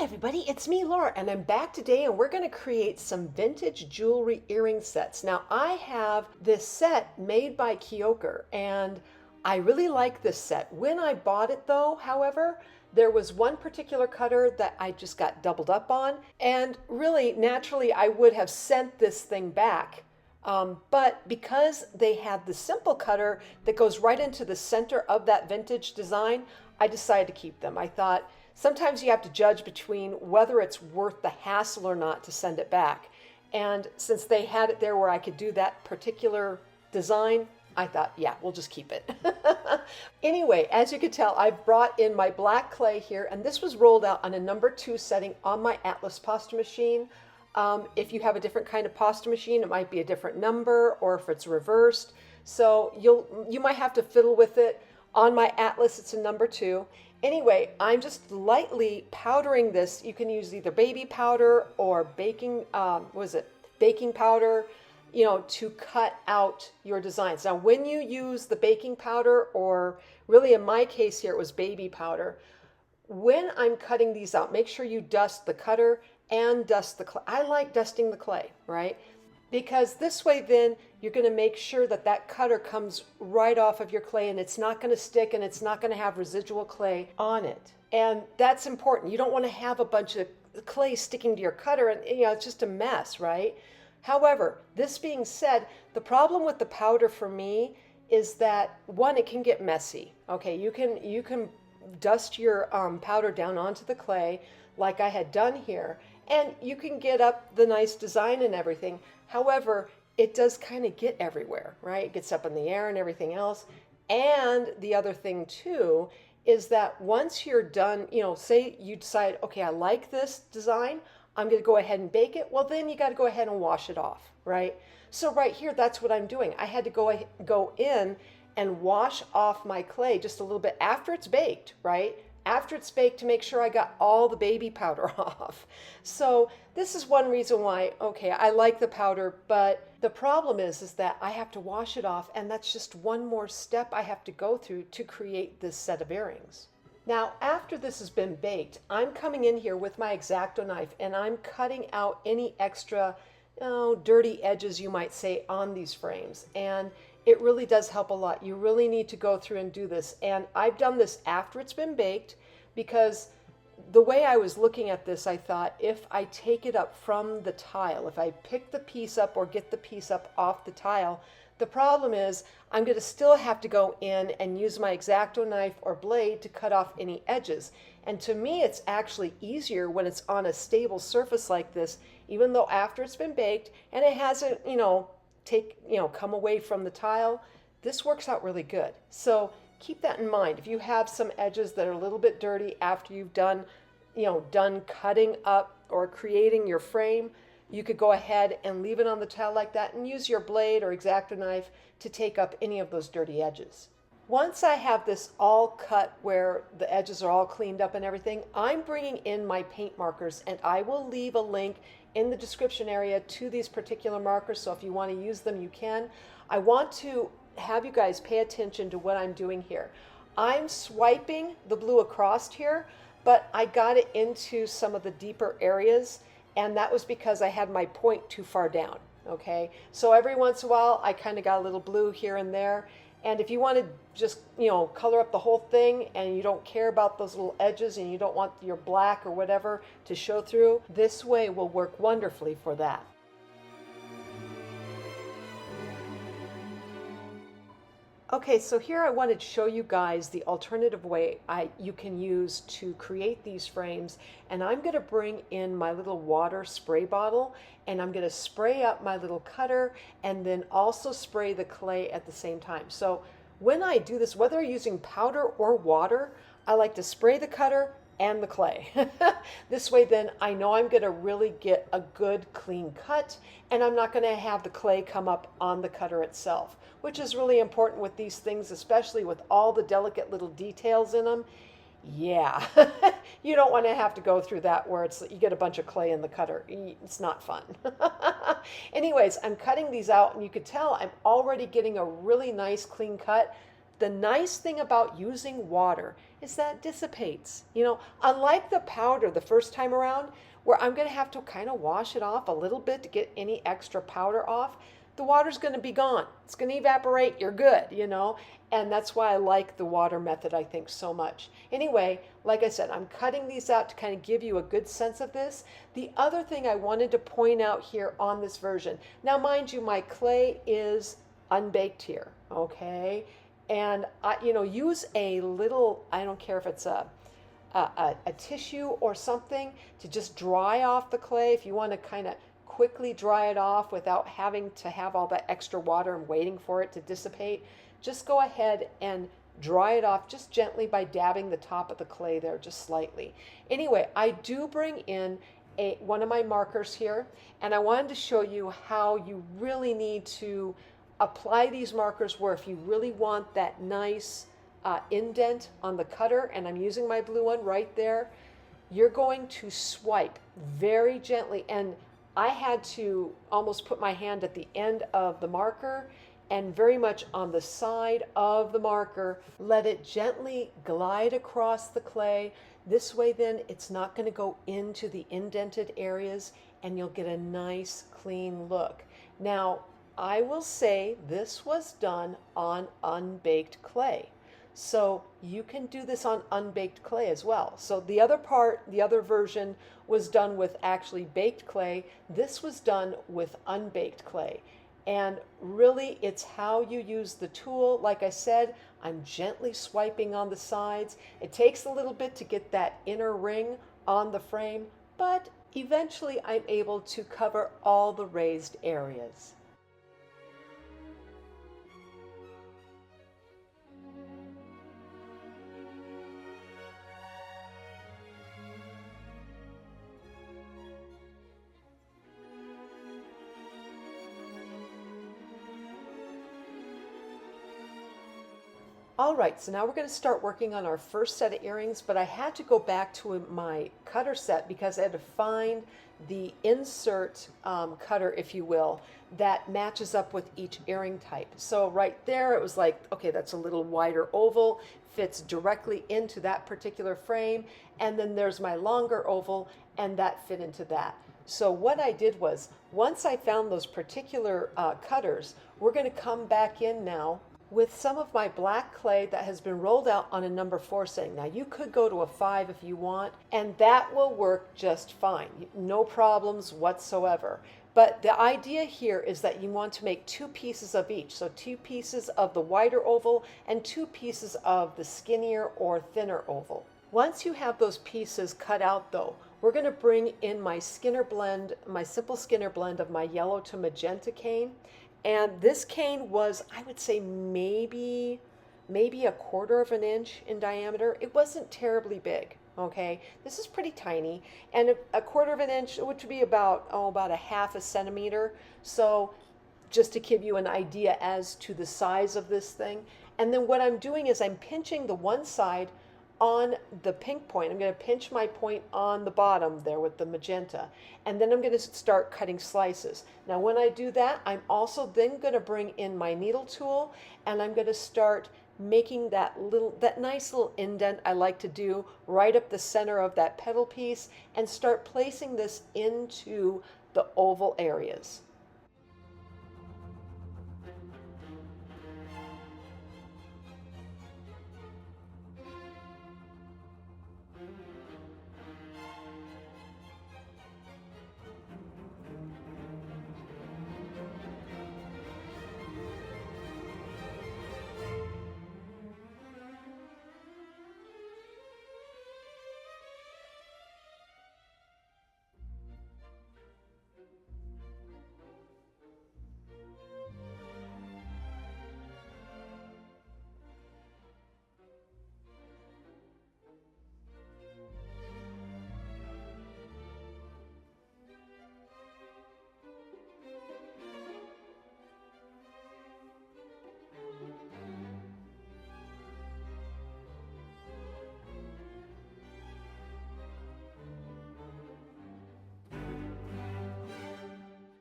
everybody, it's me, Laura, and I'm back today and we're going to create some vintage jewelry earring sets. Now, I have this set made by Keoker and I really like this set. When I bought it though, however, there was one particular cutter that I just got doubled up on, and really, naturally, I would have sent this thing back. But because they had the simple cutter that goes right into the center of that vintage design, I decided to keep them. I thought, sometimes you have to judge between whether it's worth the hassle or not to send it back. And since they had it there where I could do that particular design, I thought, yeah, we'll just keep it. Anyway, as you can tell, I've brought in my black clay here, and this was rolled out on a #2 setting on my Atlas pasta machine. If you have a different kind of pasta machine, it might be a different number, or if it's reversed. So you might have to fiddle with it. On my Atlas, it's a #2. Anyway, I'm just lightly powdering this. You can use either baby powder or baking powder, to cut out your designs. Now, when you use the baking powder, or really in my case here, it was baby powder, when I'm cutting these out, make sure you dust the cutter and dust the clay. I like dusting the clay, right? Because this way then you're going to make sure that that cutter comes right off of your clay and it's not going to stick and it's not going to have residual clay on it. And that's important. You don't want to have a bunch of clay sticking to your cutter and it's just a mess, right? However, this being said, the problem with the powder for me is that, one, it can get messy. Okay, you can dust your powder down onto the clay like I had done here, and you can get up the nice design and everything. However, it does kind of get everywhere, right? It gets up in the air and everything else. And the other thing too is that once you're done, say you decide, okay, I like this design, I'm going to go ahead and bake it. Well, then you got to go ahead and wash it off, right? So right here, that's what I'm doing. I had to go in and wash off my clay just a little bit after it's baked, right? After it's baked, to make sure I got all the baby powder off. So this is one reason why, okay, I like the powder, but the problem is that I have to wash it off, and that's just one more step I have to go through to create this set of earrings. Now, after this has been baked, I'm coming in here with my Exacto knife and I'm cutting out any extra, dirty edges, you might say, on these frames. And it really does help a lot. You really need to go through and do this. And I've done this after it's been baked, because the way I was looking at this, I thought, if I take it up from the tile, if I pick the piece up or get the piece up off the tile, the problem is I'm going to still have to go in and use my Exacto knife or blade to cut off any edges. And to me, it's actually easier when it's on a stable surface like this, even though after it's been baked and it hasn't, come away from the tile. This works out really good. So keep that in mind. If you have some edges that are a little bit dirty after you've done cutting up or creating your frame, you could go ahead and leave it on the tile like that and use your blade or Exacto knife to take up any of those dirty edges. Once I have this all cut where the edges are all cleaned up and everything, I'm bringing in my paint markers, and I will leave a link in the description area to these particular markers, so if you want to use them, you can. I want to have you guys pay attention to what I'm doing here. I'm swiping the blue across here, but I got it into some of the deeper areas, and that was because I had my point too far down, okay? So every once in a while, I kind of got a little blue here and there. And if you want to just, color up the whole thing and you don't care about those little edges and you don't want your black or whatever to show through, this way will work wonderfully for that. Okay, so here I wanted to show you guys the alternative way you can use to create these frames. And I'm going to bring in my little water spray bottle, and I'm going to spray up my little cutter and then also spray the clay at the same time. So when I do this, whether I'm using powder or water, I like to spray the cutter and the clay. This way then I know I'm going to really get a good clean cut, and I'm not going to have the clay come up on the cutter itself, which is really important with these things, especially with all the delicate little details in them. Yeah, you don't want to have to go through that where you get a bunch of clay in the cutter. It's not fun. Anyways, I'm cutting these out, and you could tell I'm already getting a really nice clean cut. The nice thing about using water is that it dissipates. You know, unlike the powder the first time around, where I'm going to have to kind of wash it off a little bit to get any extra powder off, the water's going to be gone. It's going to evaporate. You're good, you know. And that's why I like the water method, I think, so much. Anyway, like I said, I'm cutting these out to kind of give you a good sense of this. The other thing I wanted to point out here on this version, now mind you, my clay is unbaked here, okay? And you know, use a little, I don't care if it's a tissue or something to just dry off the clay if you want to kind of quickly dry it off without having to have all that extra water and waiting for it to dissipate. Just go ahead and dry it off just gently by dabbing the top of the clay there just slightly. Anyway, I do bring in one of my markers here, and I wanted to show you how you really need to apply these markers where if you really want that nice indent on the cutter, and I'm using my blue one right there, you're going to swipe very gently. And I had to almost put my hand at the end of the marker and very much on the side of the marker, let it gently glide across the clay. This way then it's not going to go into the indented areas and you'll get a nice clean look. Now, I will say this was done on unbaked clay. So you can do this on unbaked clay as well. So the other part, the other version was done with actually baked clay. This was done with unbaked clay. And really, it's how you use the tool. Like I said, I'm gently swiping on the sides. It takes a little bit to get that inner ring on the frame, but eventually I'm able to cover all the raised areas. All right, so now we're going to start working on our first set of earrings, but I had to go back to my cutter set because I had to find the insert cutter, if you will, that matches up with each earring type. So right there, it was like, okay, that's a little wider oval, fits directly into that particular frame, and then there's my longer oval, and that fit into that. So what I did was, once I found those particular cutters, we're going to come back in now with some of my black clay that has been rolled out on a number 4 setting. Now you could go to a 5 if you want, and that will work just fine. No problems whatsoever. But the idea here is that you want to make 2 pieces of each. So 2 pieces of the wider oval and 2 pieces of the skinnier or thinner oval. Once you have those pieces cut out though, we're going to bring in my Skinner blend, my simple Skinner blend of my yellow to magenta cane. And this cane was, I would say, maybe a 1/4 of an inch in diameter. It wasn't terribly big, okay? This is pretty tiny. And a 1/4 of an inch, which would be about a 1/2 centimeter. So just to give you an idea as to the size of this thing. And then what I'm doing is I'm pinching the one side on the pink point. I'm going to pinch my point on the bottom there with the magenta, and then I'm going to start cutting slices. Now when I do that, I'm also then going to bring in my needle tool, and I'm going to start making that nice little indent I like to do right up the center of that petal piece, and start placing this into the oval areas.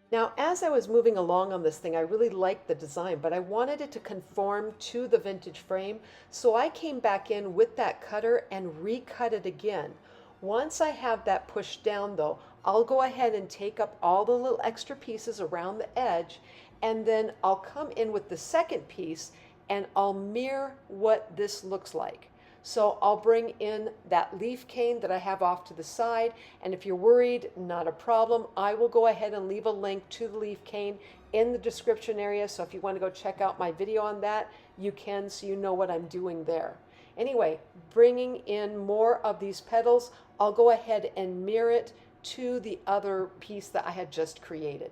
Now, as I was moving along on this thing, I really liked the design, but I wanted it to conform to the vintage frame. So I came back in with that cutter and recut it again. Once I have that pushed down though, I'll go ahead and take up all the little extra pieces around the edge, and then I'll come in with the second piece and I'll mirror what this looks like. So I'll bring in that leaf cane that I have off to the side, and if you're worried, not a problem. I will go ahead and leave a link to the leaf cane in the description area, so if you want to go check out my video on that, you can, so you know what I'm doing there. Anyway, bringing in more of these petals, I'll go ahead and mirror it to the other piece that I had just created.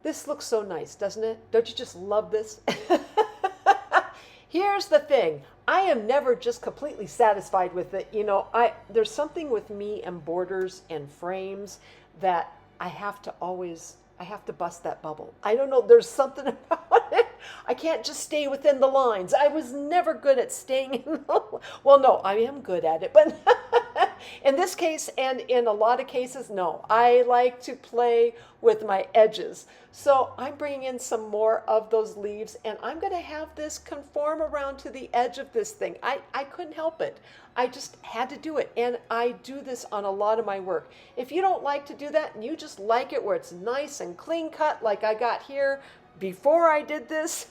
This looks so nice, doesn't it? Don't you just love this? Here's the thing. I am never just completely satisfied with it. There's something with me and borders and frames that I have to bust that bubble. I don't know, there's something about it. I can't just stay within the lines. I was never good at staying in well, no, I am good at it, but in this case and in a lot of cases, no. I like to play with my edges. So I'm bringing in some more of those leaves, and I'm going to have this conform around to the edge of this thing. I couldn't help it. I just had to do it, and I do this on a lot of my work. If you don't like to do that and you just like it where it's nice and clean cut like I got here before I did this,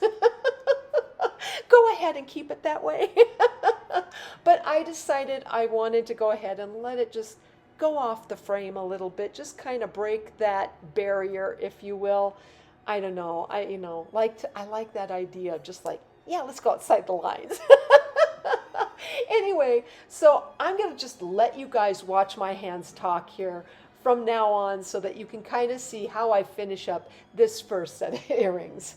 go ahead and keep it that way. But I decided I wanted to go ahead and let it just go off the frame a little bit, just kind of break that barrier, if you will. I don't know. I like that idea of just like, yeah, let's go outside the lines. Anyway, so I'm going to just let you guys watch my hands talk here from now on so that you can kind of see how I finish up this first set of earrings.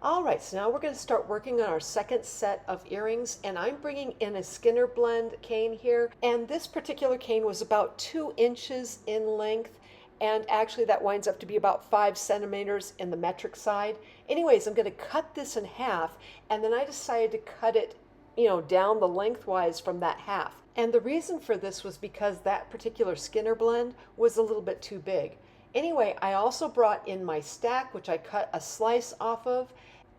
All right, so now we're going to start working on our second set of earrings, and I'm bringing in a Skinner blend cane here, and this particular cane was about 2 inches in length, and actually that winds up to be about 5 centimeters in the metric side. Anyways, I'm going to cut this in half, and then I decided to cut it, down the lengthwise from that half. And the reason for this was because that particular Skinner blend was a little bit too big. Anyway, I also brought in my stack, which I cut a slice off of,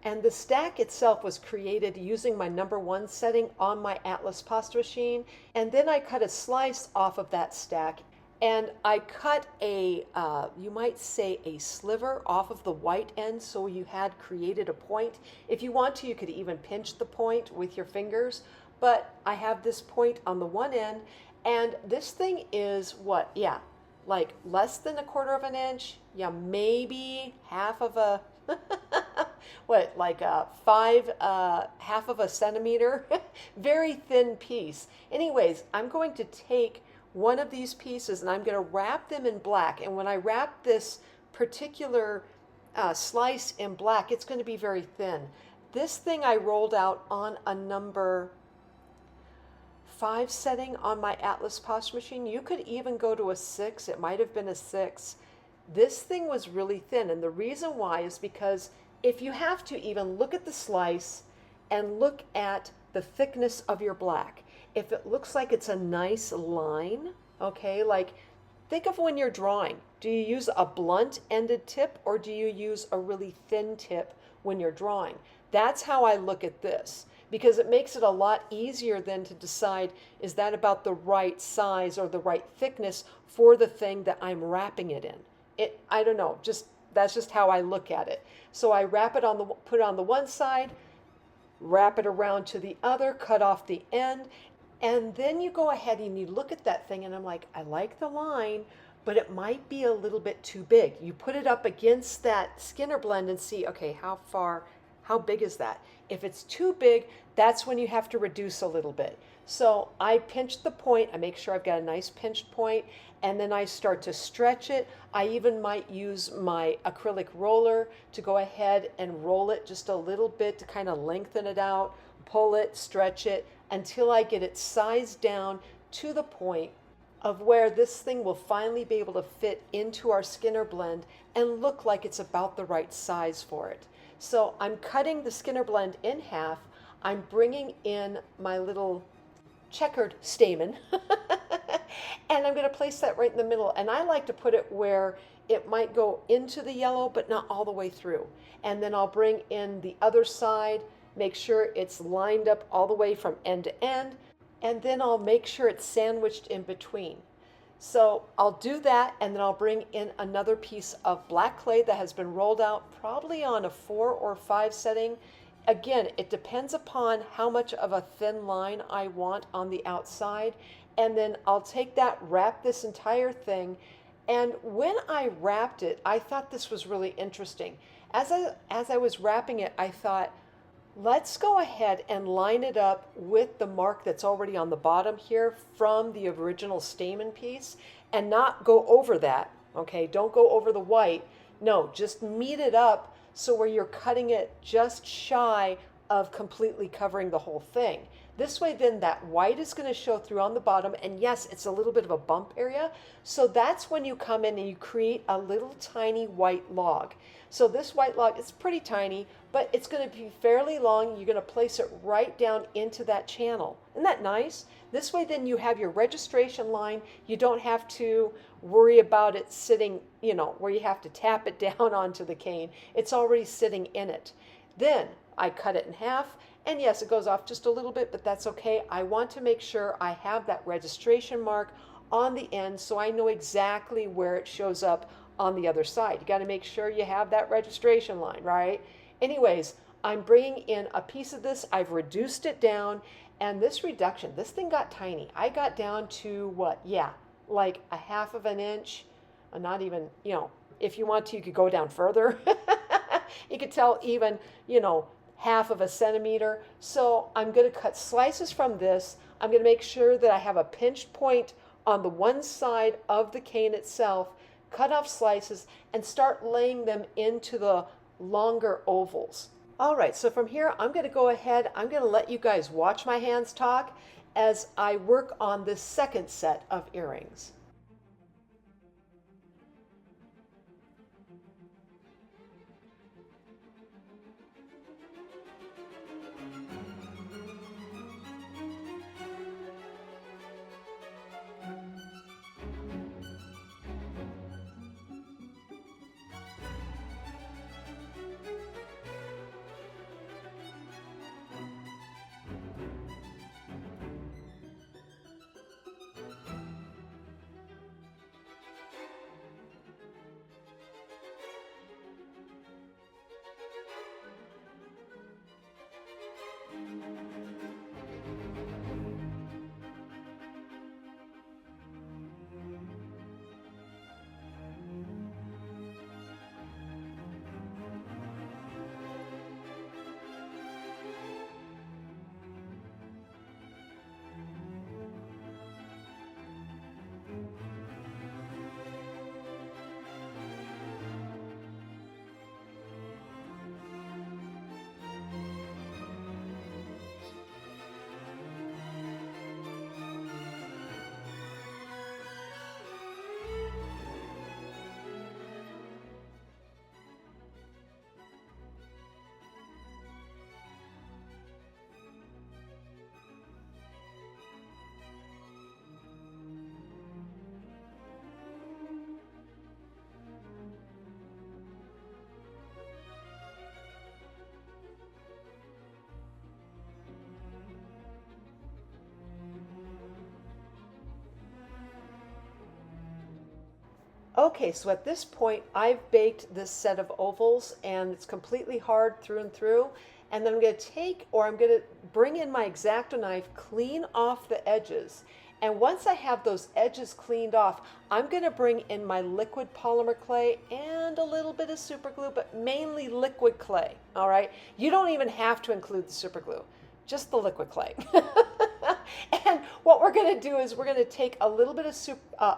and the stack itself was created using my #1 setting on my Atlas pasta machine. And then I cut a slice off of that stack, and I cut you might say a sliver off of the white end, so you had created a point. If you want to, you could even pinch the point with your fingers, but I have this point on the one end, and this thing is what? Yeah, like less than 1/4 of an inch. Yeah, maybe half of a what, like half of a centimeter. Very thin piece. Anyways, I'm going to take one of these pieces and I'm going to wrap them in black, and when I wrap this particular slice in black, it's going to be very thin. This thing I rolled out on a #5 setting on my Atlas pasta machine. You could even go to a 6. It might have been a 6. This thing was really thin, and the reason why is because if you have to, even look at the slice and look at the thickness of your black. If it looks like it's a nice line, okay, like think of when you're drawing. Do you use a blunt ended tip or do you use a really thin tip when you're drawing? That's how I look at this, because it makes it a lot easier then to decide, is that about the right size or the right thickness for the thing that I'm wrapping it in. I don't know, that's just how I look at it. So I wrap it put it on the one side, wrap it around to the other, cut off the end, and then you go ahead and you look at that thing, and I'm like, I like the line, but it might be a little bit too big. You put it up against that Skinner blend and see, okay, how big is that? If it's too big, that's when you have to reduce a little bit. So I pinch the point, I make sure I've got a nice pinched point, and then I start to stretch it. I even might use my acrylic roller to go ahead and roll it just a little bit to kind of lengthen it out, pull it, stretch it until I get it sized down to the point of where this thing will finally be able to fit into our Skinner blend and look like it's about the right size for it. So I'm cutting the Skinner blend in half. I'm bringing in my little checkered stamen and I'm going to place that right in the middle, and I like to put it where it might go into the yellow but not all the way through, and then I'll bring in the other side, make sure it's lined up all the way from end to end, and then I'll make sure it's sandwiched in between. So I'll do that, and then I'll bring in another piece of black clay that has been rolled out probably on a 4 or 5 setting. Again, it depends upon how much of a thin line I want on the outside. And then I'll take that, wrap this entire thing. And when I wrapped it, I thought this was really interesting. As I was wrapping it, I thought, let's go ahead and line it up with the mark that's already on the bottom here from the original stamen piece and not go over that, okay? Don't go over the white. No, just meet it up so where you're cutting it just shy of completely covering the whole thing. This way then that white is going to show through on the bottom, and yes, it's a little bit of a bump area. So that's when you come in and you create a little tiny white log. So this white log is pretty tiny, but it's going to be fairly long. You're going to place it right down into that channel. Isn't that nice? This way then you have your registration line. You don't have to worry about it sitting, where you have to tap it down onto the cane. It's already sitting in it. Then I cut it in half, and yes, it goes off just a little bit, but that's okay. I want to make sure I have that registration mark on the end so I know exactly where it shows up on the other side. You got to make sure you have that registration line, right? Anyways, I'm bringing in a piece of this. I've reduced it down, and this reduction, this thing got tiny. I got down to what? Yeah, like a 1/2 of an inch. Not even, if you want to, you could go down further. You could tell even, 1/2 of a centimeter. So I'm going to cut slices from this. I'm going to make sure that I have a pinched point on the one side of the cane itself, cut off slices, and start laying them into the longer ovals. All right, so from here, I'm going to go ahead, I'm going to let you guys watch my hands talk as I work on this second set of earrings. Okay, so at this point, I've baked this set of ovals and it's completely hard through and through. And then I'm going to bring in my Exacto knife, clean off the edges. And once I have those edges cleaned off, I'm going to bring in my liquid polymer clay and a little bit of super glue, but mainly liquid clay, all right? You don't even have to include the super glue, just the liquid clay. And what we're going to do is we're going to take a little bit of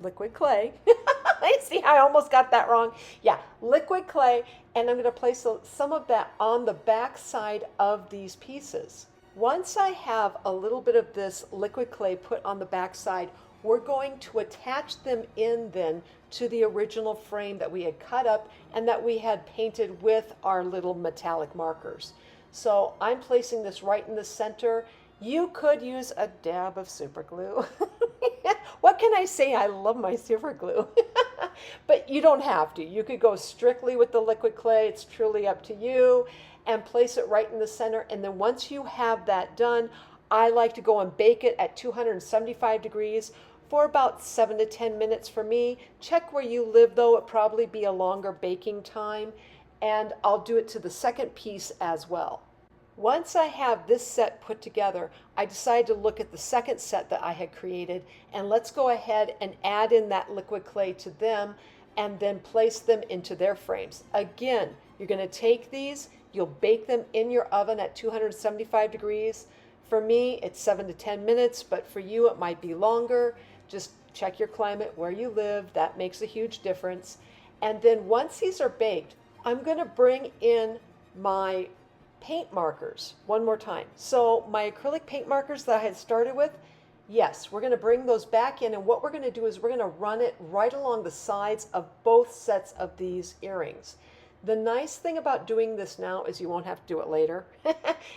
liquid clay. I see how I almost got that wrong. Yeah, liquid clay, and I'm going to place some of that on the back side of these pieces. Once I have a little bit of this liquid clay put on the back side, we're going to attach them in then to the original frame that we had cut up and that we had painted with our little metallic markers. So I'm placing this right in the center. You could use a dab of super glue. What can I say? I love my super glue. But you don't have to. You could go strictly with the liquid clay. It's truly up to you. And place it right in the center. And then once you have that done, I like to go and bake it at 275 degrees for about 7 to 10 minutes for me. Check where you live though. It'll probably be a longer baking time. And I'll do it to the second piece as well. Once I have this set put together, I decided to look at the second set that I had created, and let's go ahead and add in that liquid clay to them and then place them into their frames. Again, you're going to take these, you'll bake them in your oven at 275 degrees. For me, it's 7 to 10 minutes, but for you, it might be longer. Just check your climate where you live. That makes a huge difference. And then once these are baked, I'm going to bring in my paint markers one more time. So my acrylic paint markers that I had started with, yes, we're going to bring those back in, and what we're going to do is we're going to run it right along the sides of both sets of these earrings. The nice thing about doing this now is you won't have to do it later,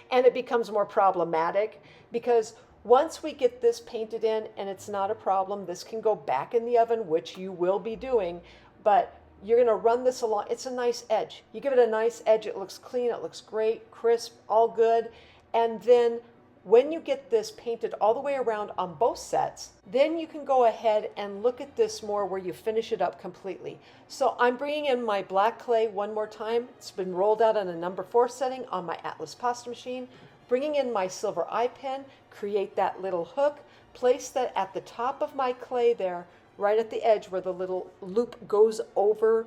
and it becomes more problematic because once we get this painted in, and it's not a problem, this can go back in the oven, which you will be doing, but you're going to run this along. It's a nice edge. You give it a nice edge. It looks clean. It looks great, crisp, all good. And then when you get this painted all the way around on both sets, then you can go ahead and look at this more where you finish it up completely. So I'm bringing in my black clay one more time. It's been rolled out on a number 4 setting on my Atlas pasta machine. Bringing in my silver eye pen, create that little hook, place that at the top of my clay there, right at the edge where the little loop goes over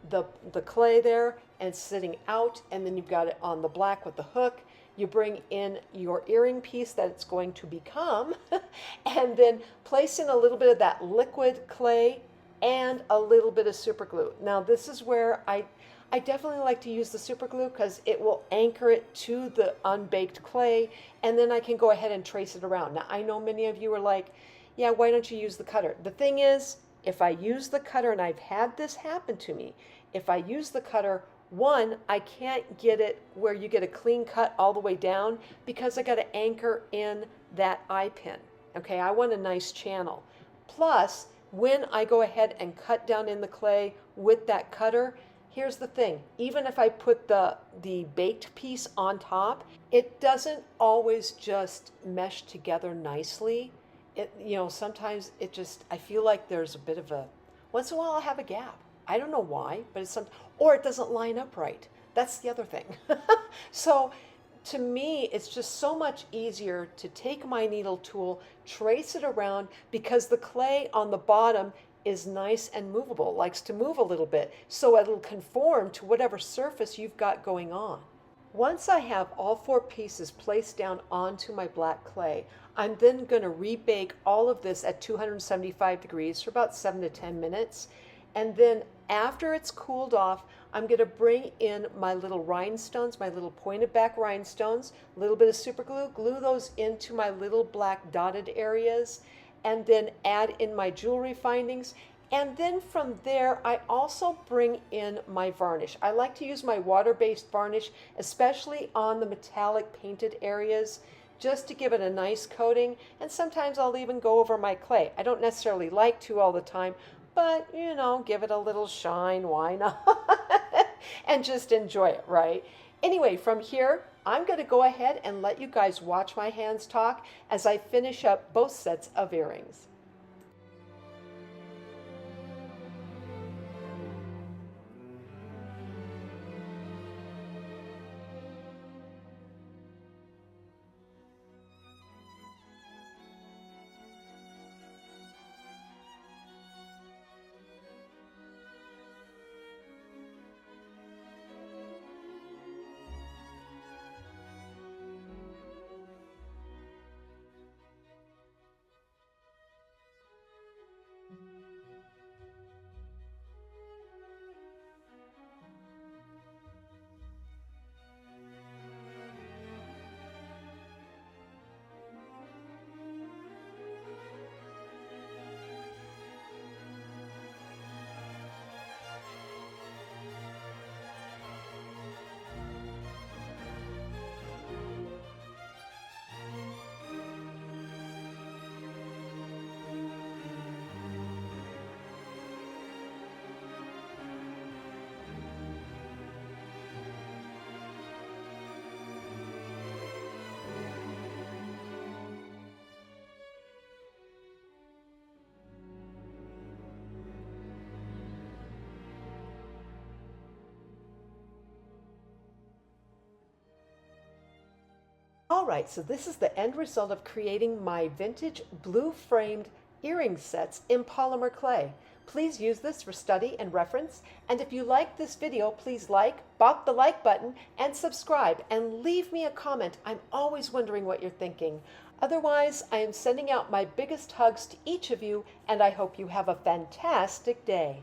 the clay there and sitting out, and then you've got it on the black with the hook. You bring in your earring piece that it's going to become and then place in a little bit of that liquid clay and a little bit of super glue. Now this is where I definitely like to use the super glue because it will anchor it to the unbaked clay, and then I can go ahead and trace it around. Now I know many of you are like, yeah, why don't you use the cutter? The thing is, if I use the cutter, and I've had this happen to me, if I use the cutter, one, I can't get it where you get a clean cut all the way down because I got to anchor in that eye pin. Okay, I want a nice channel. Plus, when I go ahead and cut down in the clay with that cutter, here's the thing, even if I put the baked piece on top, it doesn't always just mesh together nicely. Sometimes it just, I feel like there's a bit of once in a while I'll have a gap. I don't know why, but or it doesn't line up right. That's the other thing. So to me, it's just so much easier to take my needle tool, trace it around, because the clay on the bottom is nice and movable, likes to move a little bit, so it'll conform to whatever surface you've got going on. Once I have all 4 pieces placed down onto my black clay, I'm then going to rebake all of this at 275 degrees for about 7 to 10 minutes. And then after it's cooled off, I'm going to bring in my little rhinestones, my little pointed back rhinestones, a little bit of super glue, glue those into my little black dotted areas, and then add in my jewelry findings. And then from there, I also bring in my varnish. I like to use my water-based varnish, especially on the metallic painted areas, just to give it a nice coating. And sometimes I'll even go over my clay. I don't necessarily like to all the time, but give it a little shine, why not? And just enjoy it, right? Anyway, from here, I'm going to go ahead and let you guys watch my hands talk as I finish up both sets of earrings. All right, so this is the end result of creating my vintage blue framed earring sets in polymer clay. Please use this for study and reference. And if you like this video, please bop the like button and subscribe and leave me a comment. I'm always wondering what you're thinking. Otherwise, I am sending out my biggest hugs to each of you, and I hope you have a fantastic day.